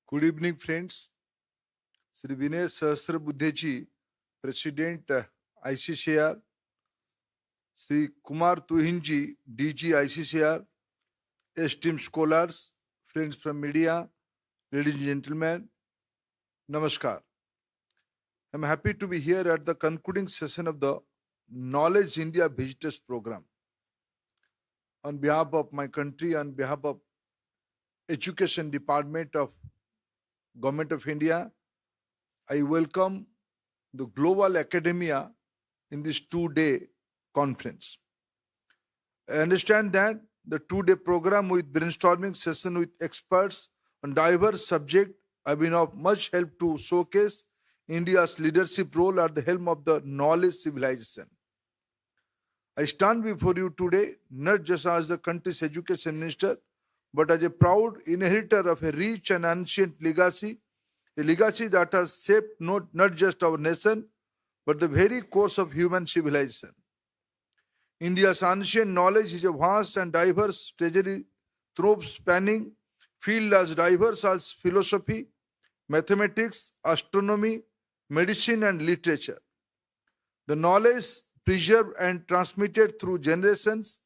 Good evening, friends. Shri Vinay Sahasrabuddheji, President ICCR, Shri Kumar Tuhinji, DG ICCR, esteemed scholars, friends from media, ladies and gentlemen, Namaskar. I'm happy to be here at the concluding session of the Knowledge India Visitors Program. On behalf of my country, on behalf of Education Department of Government of India, I welcome the global academia in this two-day conference. I understand that the two-day program with brainstorming session with experts on diverse subjects have been of much help to showcase India's leadership role at the helm of the knowledge civilization. I stand before you today not just as the country's education minister, but as a proud inheritor of a rich and ancient legacy, a legacy that has shaped not just our nation, but the very course of human civilization. India's ancient knowledge is a vast and diverse treasury trove spanning fields as diverse as philosophy, mathematics, astronomy, medicine, and literature. The knowledge preserved and transmitted through generations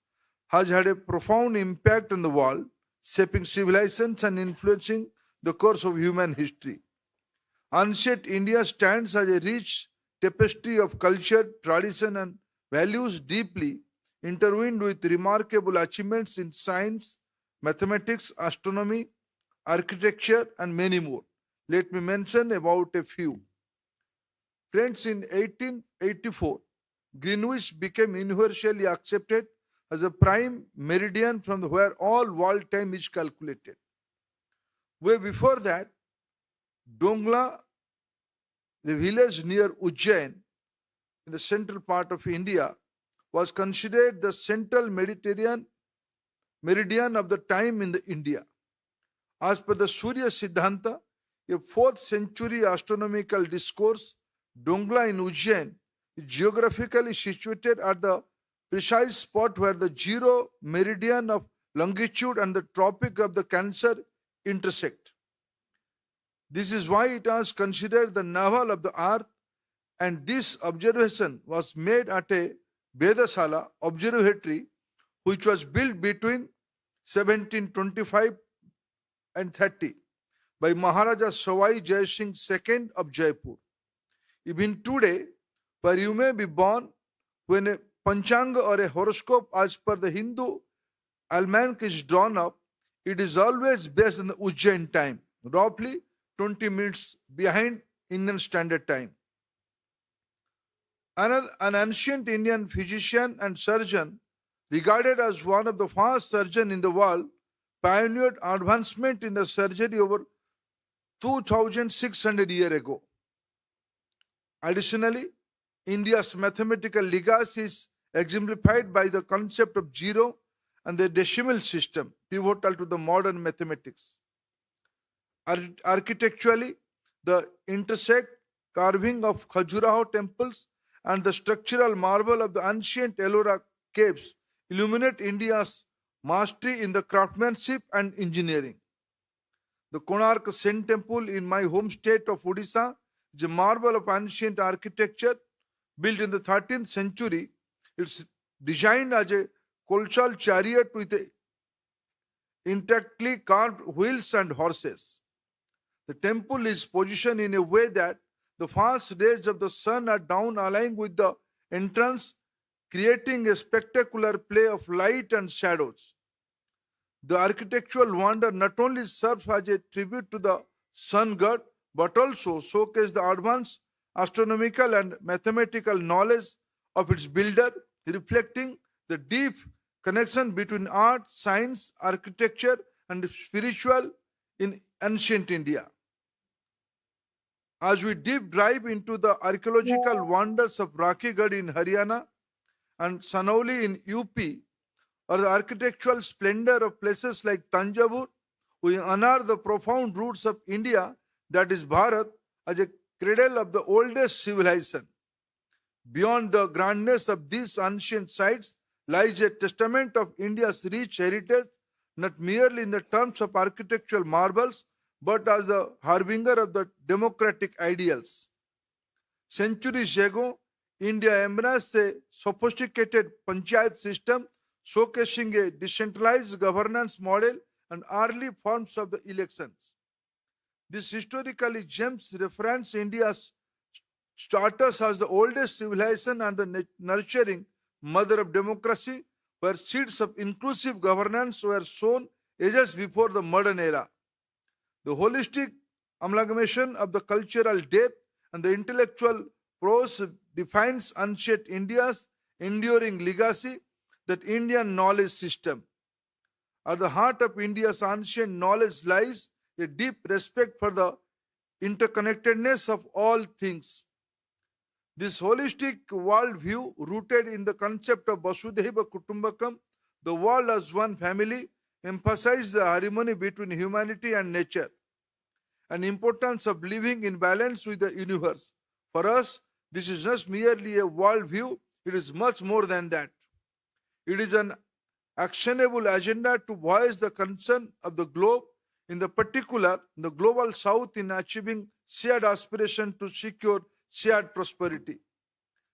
has had a profound impact on the world, shaping civilizations and influencing the course of human history. Ancient India stands as a rich tapestry of culture, tradition, and values deeply intertwined with remarkable achievements in science, mathematics, astronomy, architecture, and many more. Let me mention about a few. Friends, in 1884, Greenwich became universally accepted as a prime meridian from where all world time is calculated. Way before that, Dongla, the village near Ujjain in the central part of India, was considered the central Mediterranean meridian of the time in the India. As per the Surya Siddhanta, a 4th century astronomical discourse, Dongla in Ujjain is geographically situated at the precise spot where the zero meridian of longitude and the tropic of the Cancer intersect. This is why it was considered the navel of the earth, and this observation was made at a Vedasala observatory which was built between 1725 and 30 by Maharaja Sawai Jai Singh II of Jaipur. Even today, where you may be born, when a panchanga or a horoscope as per the Hindu almanac is drawn up, it is always based on the Ujjain time, roughly 20 minutes behind Indian Standard Time. An ancient Indian physician and surgeon, regarded as one of the first surgeons in the world, pioneered advancement in the surgery over 2600 years ago. Additionally, India's mathematical legacy is exemplified by the concept of zero and the decimal system, pivotal to the modern mathematics. Architecturally, the intersect carving of Khajuraho temples and the structural marvel of the ancient Ellora caves illuminate India's mastery in the craftsmanship and engineering. The Konark Sen Temple in my home state of Odisha is a marvel of ancient architecture built in the 13th century. It's designed as a colossal chariot with intricately carved wheels and horses. The temple is positioned in a way that the fast rays of the sun are down aligning with the entrance, creating a spectacular play of light and shadows. The architectural wonder not only serves as a tribute to the sun god, but also showcases the advanced astronomical and mathematical knowledge of its builder, reflecting the deep connection between art, science, architecture, and spiritual in ancient India. As we deep dive into the archaeological wonders of Rakhigarh in Haryana and Sanauli in UP, or the architectural splendor of places like Tanjavur, we honor the profound roots of India, that is Bharat, as a cradle of the oldest civilization. Beyond the grandness of these ancient sites lies a testament of India's rich heritage, not merely in the terms of architectural marvels, but as the harbinger of the democratic ideals. Centuries ago, India embraced a sophisticated panchayat system showcasing a decentralized governance model and early forms of the elections. This historically gems reference India's status as the oldest civilization and the nurturing mother of democracy, where seeds of inclusive governance were sown ages before the modern era. The holistic amalgamation of the cultural depth and the intellectual prose defines ancient India's enduring legacy, that Indian knowledge system. At the heart of India's ancient knowledge lies a deep respect for the interconnectedness of all things. This holistic worldview, rooted in the concept of Vasudhaiva Kutumbakam, the world as one family, emphasizes the harmony between humanity and nature, and importance of living in balance with the universe. For us, this is not merely a worldview, it is much more than that. It is an actionable agenda to voice the concern of the globe, in the particular the global south, in achieving shared aspiration to secure shared prosperity.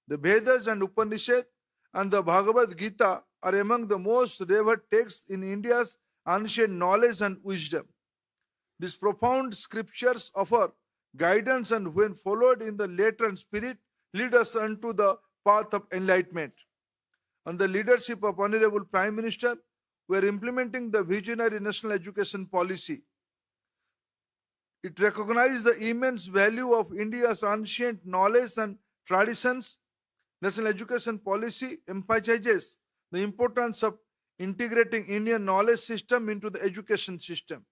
The Vedas and Upanishads and the Bhagavad Gita are among the most revered texts in India's ancient knowledge and wisdom. These profound scriptures offer guidance and, when followed in the letter and spirit, lead us unto the path of enlightenment. Under the leadership of Honorable Prime Minister, we are implementing the visionary national education policy. It recognizes the immense value of India's ancient knowledge and traditions. National education policy emphasizes the importance of integrating Indian knowledge system into the education system,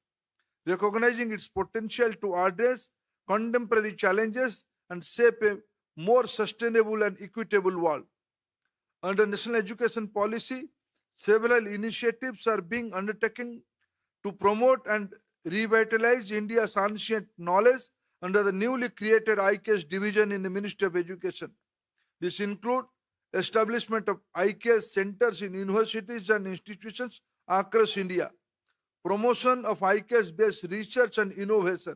recognizing its potential to address contemporary challenges and shape a more sustainable and equitable world. Under national education policy, several initiatives are being undertaken to promote and revitalize India's ancient knowledge under the newly created IKS division in the Ministry of Education. This includes establishment of IKS centers in universities and institutions across India, promotion of IKS-based research and innovation,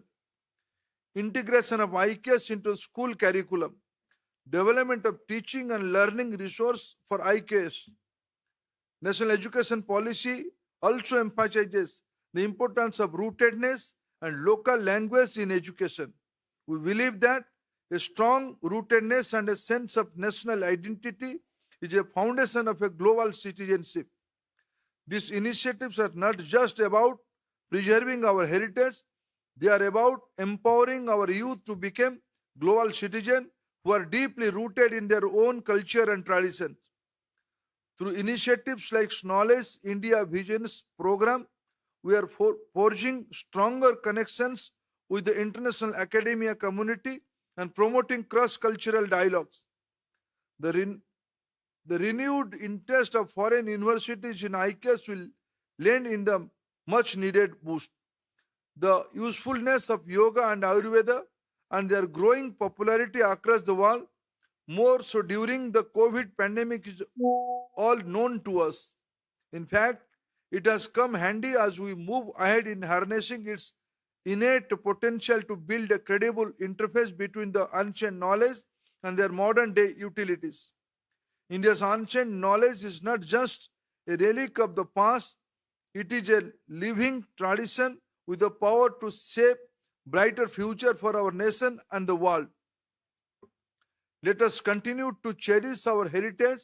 integration of IKS into school curriculum, development of teaching and learning resource for IKS. National education policy also emphasizes the importance of rootedness and local language in education. We believe that a strong rootedness and a sense of national identity is a foundation of a global citizenship. These initiatives are not just about preserving our heritage, they are about empowering our youth to become global citizens who are deeply rooted in their own culture and traditions. Through initiatives like Knowledge India Visions program, we are forging stronger connections with the international academia community and promoting cross-cultural dialogues. The, the renewed interest of foreign universities in ICAS will lend in the much needed boost. The usefulness of yoga and Ayurveda and their growing popularity across the world, more so during the COVID pandemic, is all known to us. In fact, it has come handy as we move ahead in harnessing its innate potential to build a credible interface between the ancient knowledge and their modern day utilities. India's ancient knowledge is not just a relic of the past, it is a living tradition with the power to shape brighter future for our nation and the world. Let us continue to cherish our heritage,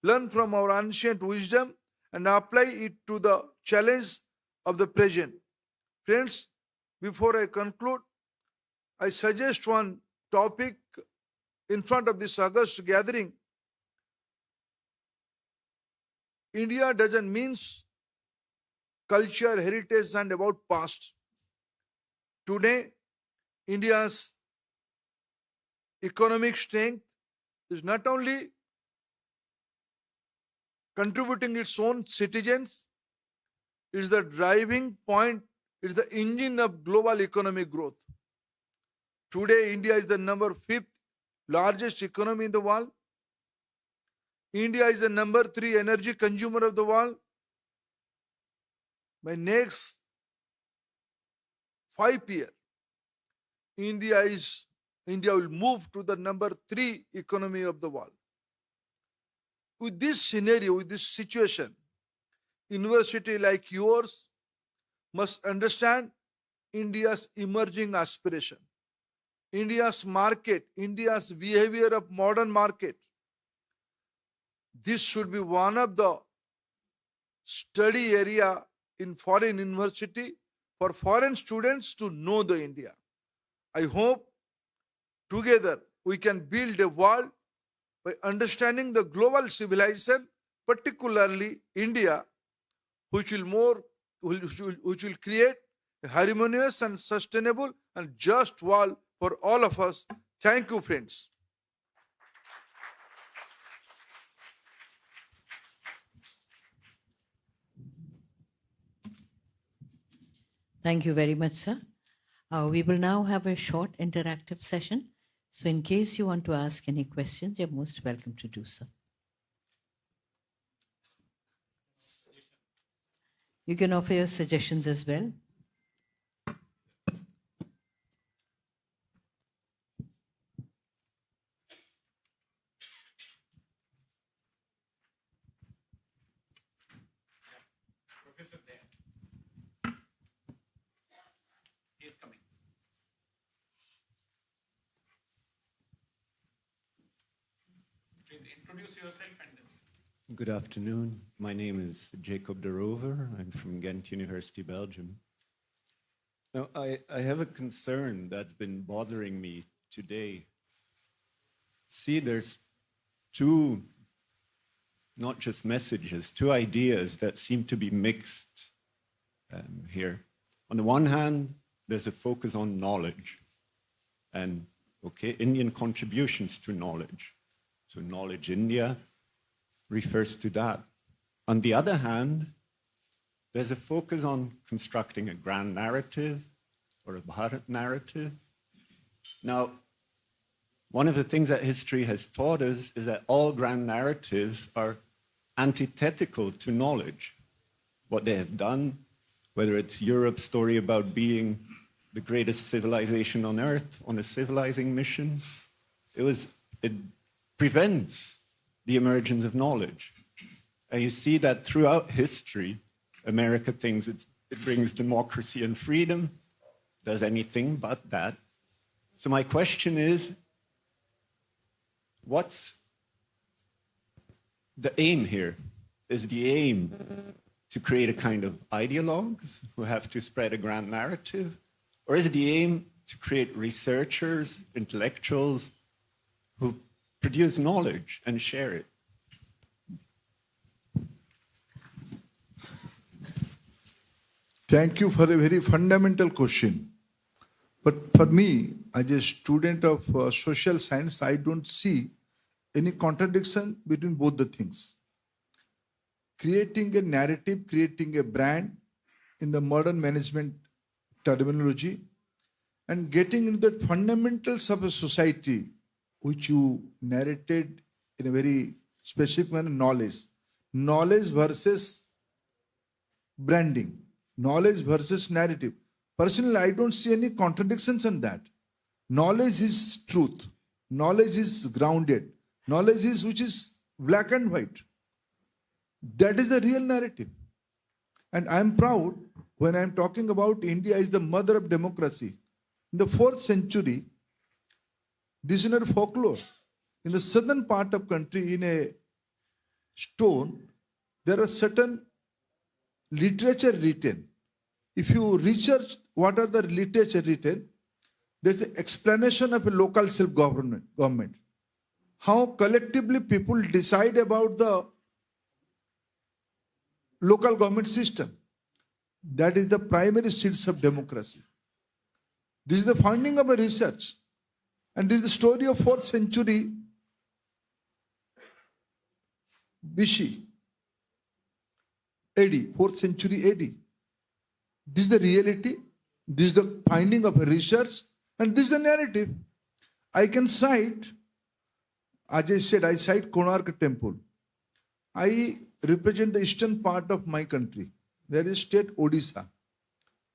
learn from our ancient wisdom, and apply it to the challenge of the present. Friends, before I conclude, I suggest one topic in front of this August gathering. India doesn't mean culture, heritage, and about past. Today, India's economic strength is not only contributing its own citizens, it is the driving point, it is the engine of global economic growth. Today, India is the number 5th largest economy in the world. India is the number 3 energy consumer of the world. By next 5 years, India will move to the number 3 economy of the world. With this scenario, with this situation, university like yours must understand India's emerging aspiration, India's market, India's behavior of modern market. This should be one of the study area in foreign university for foreign students to know the India. I hope together we can build a world by understanding the global civilization, particularly India, which will create a harmonious and sustainable and just world for all of us. Thank you, friends. Thank you very much, sir. We will now have a short interactive session. So in case you want to ask any questions, you're most welcome to do so. You can offer your suggestions as well. Professor there. He is coming. Please introduce yourself and this. Good afternoon. My name is Jacob de Rover. I'm from Ghent University, Belgium. Now, I have a concern that's been bothering me today. See, there's two, not just messages, two ideas that seem to be mixed here. On the one hand, there's a focus on knowledge and, okay, Indian contributions to knowledge. So Knowledge India refers to that. On the other hand, there's a focus on constructing a grand narrative or a Bharat narrative. Now, one of the things that history has taught us is that all grand narratives are antithetical to knowledge. What they have done, whether it's Europe's story about being the greatest civilization on earth on a civilizing mission, it prevents the emergence of knowledge. And you see that throughout history, America thinks it brings democracy and freedom, does anything but that. So my question is, what's the aim here? Is the aim to create a kind of ideologues who have to spread a grand narrative? Or is the aim to create researchers, intellectuals who produce knowledge and share it? Thank you for a very fundamental question. But for me, as a student of social science, I don't see any contradiction between both the things. Creating a narrative, creating a brand in the modern management terminology, and getting into the fundamentals of a society, which you narrated in a very specific manner, knowledge versus branding, knowledge versus narrative. Personally, I don't see any contradictions in that. Knowledge is truth. Knowledge is grounded. Knowledge is which is black and white. That is the real narrative. And I am proud when I am talking about India is the mother of democracy. In the 4th century, this is not folklore. In the southern part of country, in a stone, there are certain literature written. If you research what are the literature written, there's an explanation of a local self-government. How collectively people decide about the local government system. That is the primary seeds of democracy. This is the founding of a research. And this is the story of 4th century BC, AD, 4th century AD. This is the reality. This is the finding of a research. And this is the narrative. I can cite, as I said, I cite Konark Temple. I represent the eastern part of my country. There is state Odisha,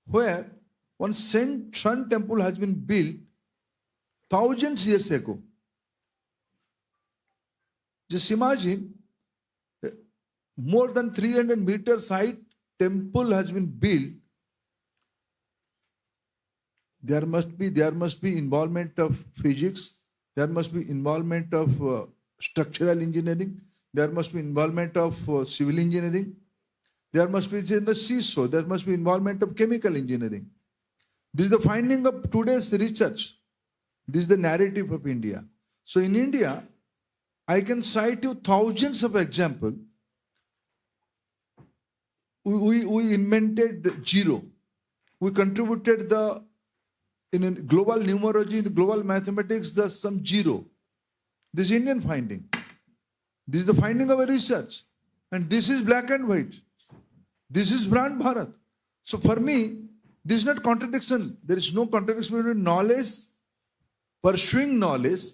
where One sun temple has been built thousands years ago. Just imagine, more than 300 meters height temple has been built. There must be involvement of physics. There must be involvement of structural engineering. There must be involvement of civil engineering. There must be in the seesaw. There must be involvement of chemical engineering. This is the finding of today's research. This is the narrative of India. So in India, I can cite you thousands of examples. We invented zero. We contributed in global numerology, the global mathematics, there's some zero. This is Indian finding. This is the finding of a research. And this is black and white. This is Brand Bharat. So for me, this is not contradiction. There is no contradiction between knowledge, pursuing knowledge,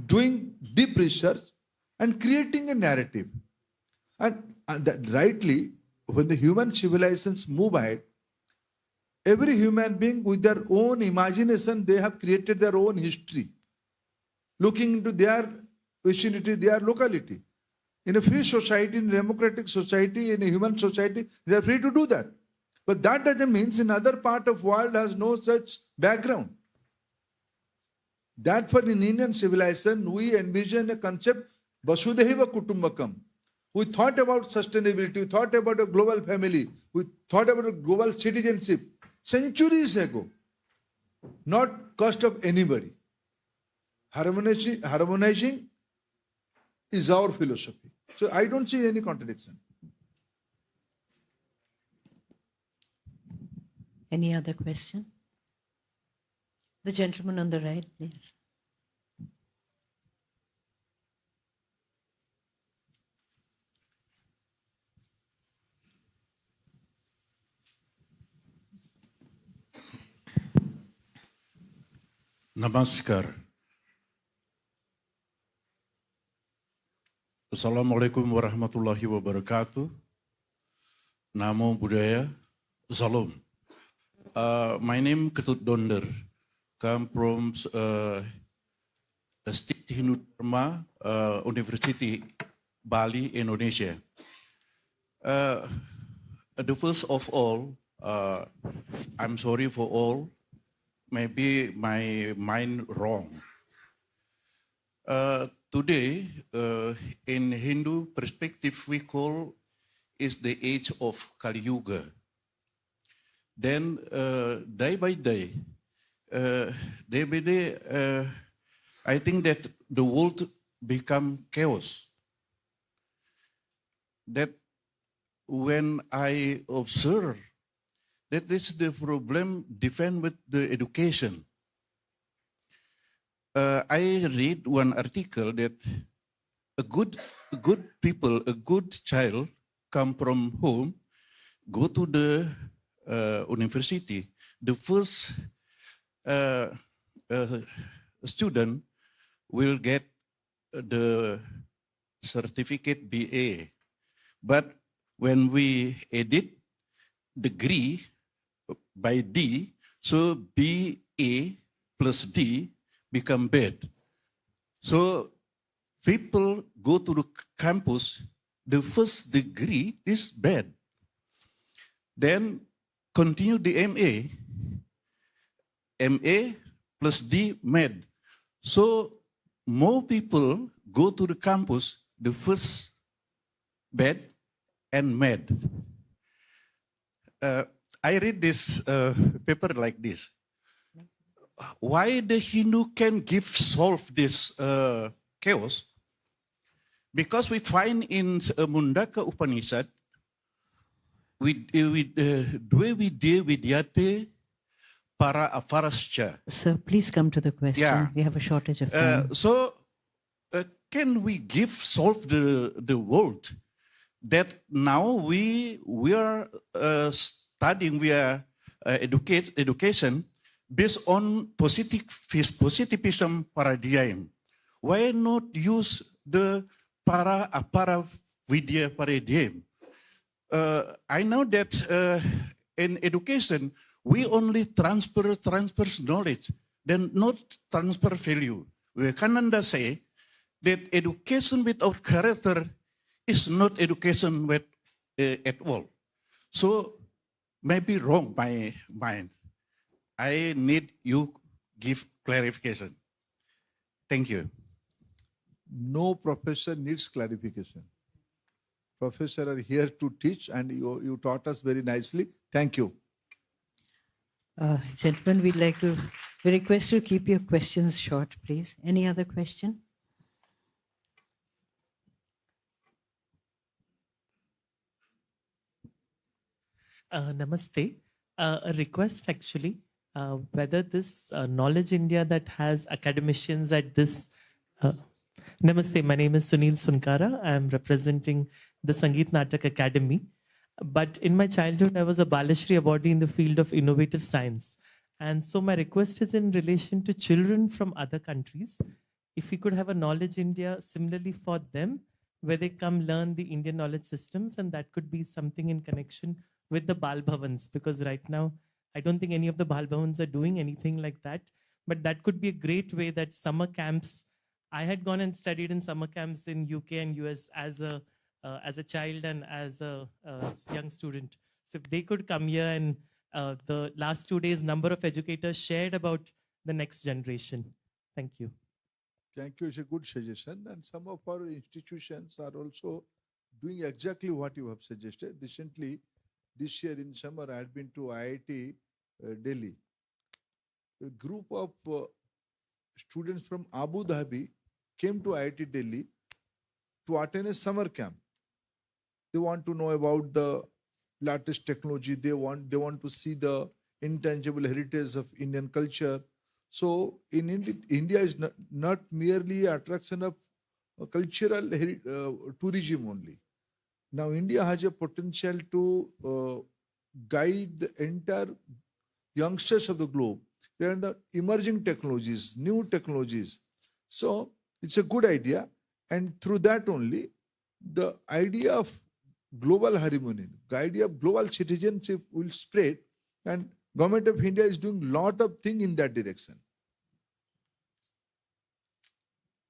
doing deep research, and creating a narrative. And that rightly, when the human civilizations move ahead, every human being with their own imagination, they have created their own history, looking into their vicinity, their locality. In a free society, in a democratic society, in a human society, they are free to do that. But that doesn't mean in other part of world has no such background. That for in Indian civilization, we envision a concept, Vasudhaiva Kutumbakam. We thought about sustainability, we thought about a global family, we thought about a global citizenship centuries ago. Not cost of anybody. Harmonizing is our philosophy. So I don't see any contradiction. Any other question? The gentleman on the right, please. Namaskar. Assalamualaikum warahmatullahi wabarakatuh. Namo Buddhaya. Salam. My name Ketut Donder. Come from State Hindu Dharma University, Bali, Indonesia. The first of all, I'm sorry for all. Maybe my mind wrong. Today, in Hindu perspective, we call is the age of Kali Yuga. Then day by day, I think that the world become chaos. That when I observe that this is the problem defend with the education. I read one article that a good people, a good child come from home, go to the university. The first student will get the certificate BA. But when we edit degree by D, so BA plus D become bad. So people go to the campus, the first degree is bad. Then continue the MA plus D med. So more people go to the campus, the first bad and med. I read this paper like this. Why the Hindu can solve this chaos? Because we find in Mundaka Upanishad, dwe vidya vidyate para afarascha. Sir, please come to the question. Yeah. We have a shortage of time. So can we solve the world that now we are studying, we are education based on positivism paradigm. Why not use the para vidya paradigm? I know that in education We only transfer knowledge, then not transfer value. Vivekananda say that education without character is not education at all. So maybe wrong my mind. I need you give clarification. Thank you. No professor needs clarification. Professor are here to teach, and you taught us very nicely. Thank you. Gentlemen, we request you to keep your questions short, please. Any other question? Namaste. A request actually, whether this Knowledge India that has academicians at this. Namaste, my name is Sunil Sunkara. I am representing the Sangeet Natak Academy. But in my childhood, I was a Balashri awardee in the field of innovative science. And so my request is in relation to children from other countries. If we could have a Knowledge India similarly for them, where they come learn the Indian knowledge systems, and that could be something in connection with the Bal Bhavans, because right now, I don't think any of the Bal Bhavans are doing anything like that. But that could be a great way that summer camps. I had gone and studied in summer camps in UK and US as a child and as a young student. So if they could come here and the last 2 days, number of educators shared about the next generation. Thank you. Thank you. It's a good suggestion. And some of our institutions are also doing exactly what you have suggested. Recently, this year in summer, I had been to IIT Delhi. A group of students from Abu Dhabi came to IIT Delhi to attend a summer camp. They want to know about the latest technology. They want to see the intangible heritage of Indian culture. So in India is not merely attraction of cultural tourism only. Now India has a potential to guide the entire youngsters of the globe and the emerging technologies, new technologies. So it's a good idea, and through that only the idea of global harmony, the idea of global citizenship will spread, and Government of India is doing lot of things in that direction.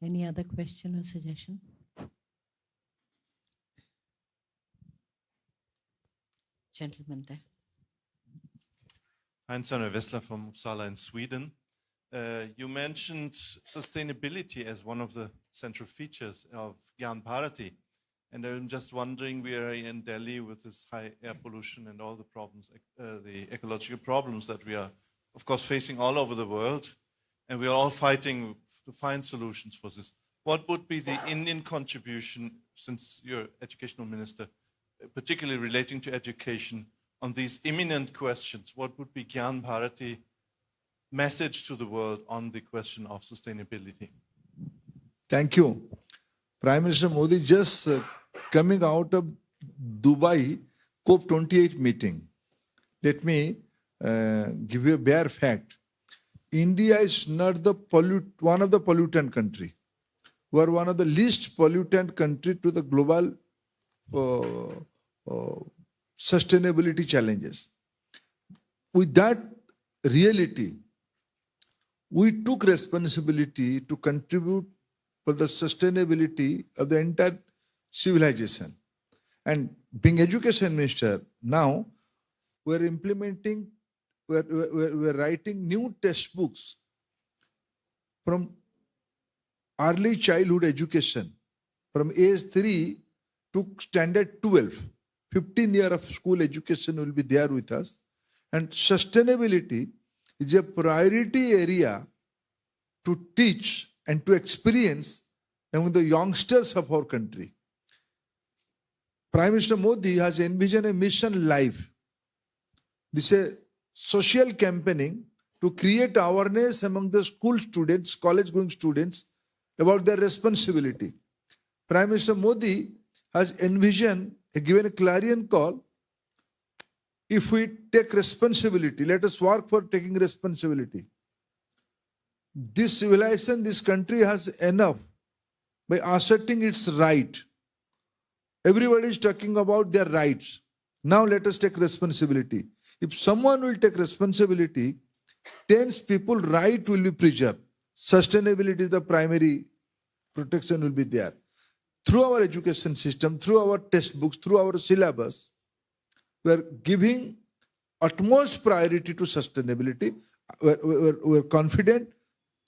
Any other question or suggestion? Gentleman there. Heinz-Werner Wessler from Uppsala in Sweden. You mentioned sustainability as one of the central features of Gyan Bharati. And I'm just wondering, we are in Delhi with this high air pollution and all the problems, the ecological problems that we are, of course, facing all over the world. And we are all fighting to find solutions for this. What would be the Indian contribution, since you're educational minister, particularly relating to education, on these imminent questions? What would be Gyan Bharati message to the world on the question of sustainability? Thank you. Prime Minister Modi just coming out of Dubai COP28 meeting. Let me give you a bare fact. India is not the one of the pollutant country. We are one of the least pollutant country to the global sustainability challenges. With that reality, we took responsibility to contribute for the sustainability of the entire civilization. And being education minister, now we're implementing, we're writing new textbooks from early childhood education, from age 3 to standard 12. 15 years of school education will be there with us. And sustainability is a priority area to teach and to experience among the youngsters of our country. Prime Minister Modi has envisioned a mission life. This is a social campaigning to create awareness among the school students, college going students about their responsibility. Prime Minister Modi has envisioned, given a clarion call, if we take responsibility, let us work for taking responsibility. This civilization, this country has enough by asserting its right. Everybody is talking about their rights. Now let us take responsibility. If someone will take responsibility, tens people right will be preserved. Sustainability is the primary protection will be there. Through our education system, through our textbooks, through our syllabus, we are giving utmost priority to sustainability. We're confident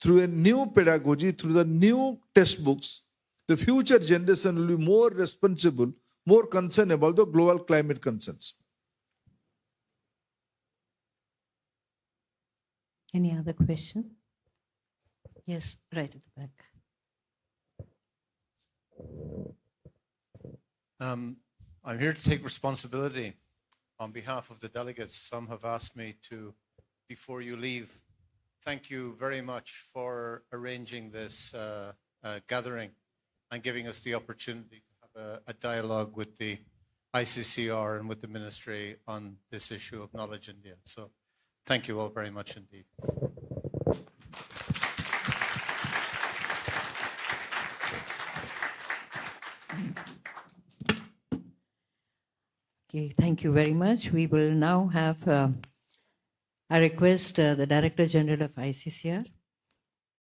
through a new pedagogy, through the new textbooks, the future generation will be more responsible, more concerned about the global climate concerns. Any other question? Yes, right at the back. I'm here to take responsibility on behalf of the delegates. Some have asked me to, before you leave, thank you very much for arranging this gathering and giving us the opportunity to have a dialogue with the ICCR and with the Ministry on this issue of Knowledge India. So thank you all very much indeed. Okay, thank you very much. We will now have, I request the Director General of ICCR,